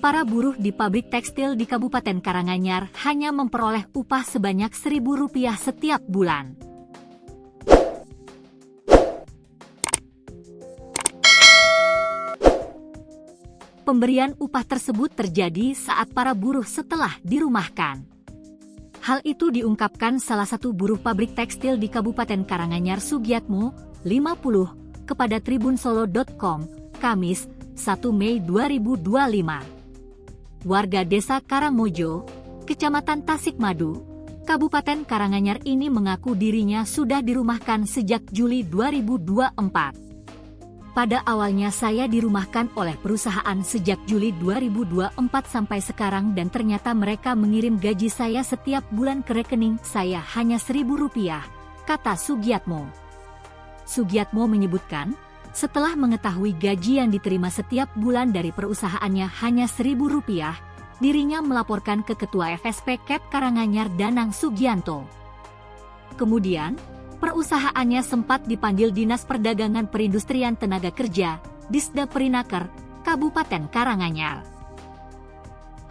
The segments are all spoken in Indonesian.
para buruh di pabrik tekstil di Kabupaten Karanganyar hanya memperoleh upah sebanyak Rp1.000 setiap bulan. Pemberian upah tersebut terjadi saat para buruh setelah dirumahkan. Hal itu diungkapkan salah satu buruh pabrik tekstil di Kabupaten Karanganyar, Sugiatmo, 50, kepada tribunsolo.com, Kamis, 1 Mei 2025. Warga Desa Karangmojo, Kecamatan Tasikmadu, Kabupaten Karanganyar ini mengaku dirinya sudah dirumahkan sejak Juli 2024. Pada awalnya saya dirumahkan oleh perusahaan sejak Juli 2024 sampai sekarang dan ternyata mereka mengirim gaji saya setiap bulan ke rekening saya hanya Rp1.000, kata Sugiatmo. Sugiatmo menyebutkan, setelah mengetahui gaji yang diterima setiap bulan dari perusahaannya hanya Rp1.000, dirinya melaporkan ke Ketua FSP KEP Karanganyar Danang Sugianto. Kemudian, perusahaannya sempat dipanggil Dinas Perdagangan Perindustrian Tenaga Kerja, Disda Perinaker, Kabupaten Karanganyar.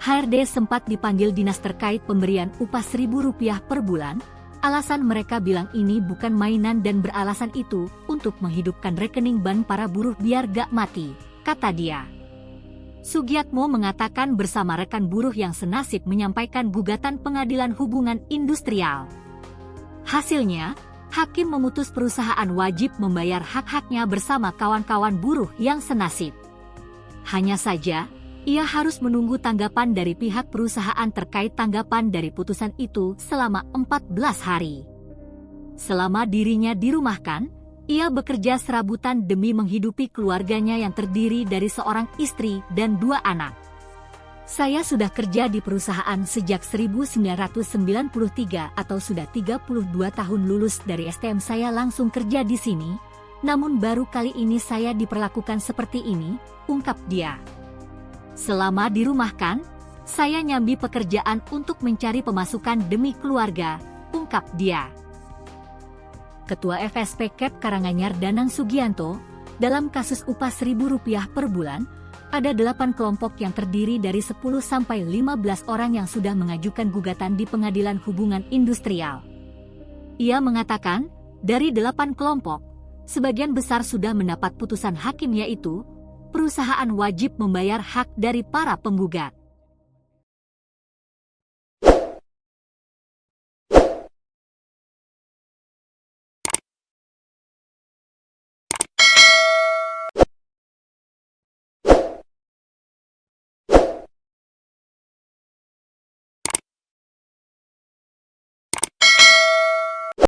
HRD sempat dipanggil dinas terkait pemberian upah Rp1.000 per bulan, alasan mereka bilang ini bukan mainan dan beralasan itu untuk menghidupkan rekening ban para buruh biar gak mati, kata dia. Sugiatmo mengatakan bersama rekan buruh yang senasib menyampaikan gugatan pengadilan hubungan industrial. Hasilnya, hakim memutus perusahaan wajib membayar hak-haknya bersama kawan-kawan buruh yang senasib. Hanya saja, ia harus menunggu tanggapan dari pihak perusahaan terkait tanggapan dari putusan itu selama 14 hari. Selama dirinya dirumahkan, ia bekerja serabutan demi menghidupi keluarganya yang terdiri dari seorang istri dan 2 anak. Saya sudah kerja di perusahaan sejak 1993 atau sudah 32 tahun lulus dari STM saya langsung kerja di sini, namun baru kali ini saya diperlakukan seperti ini, ungkap dia. Selama dirumahkan, saya nyambi pekerjaan untuk mencari pemasukan demi keluarga, ungkap dia. Ketua FSP KEP Karanganyar Danang Sugianto, dalam kasus upah Rp1.000 per bulan, ada 8 kelompok yang terdiri dari 10-15 orang yang sudah mengajukan gugatan di Pengadilan Hubungan Industrial. Ia mengatakan, dari 8 kelompok, sebagian besar sudah mendapat putusan hakim yaitu, perusahaan wajib membayar hak dari para penggugat.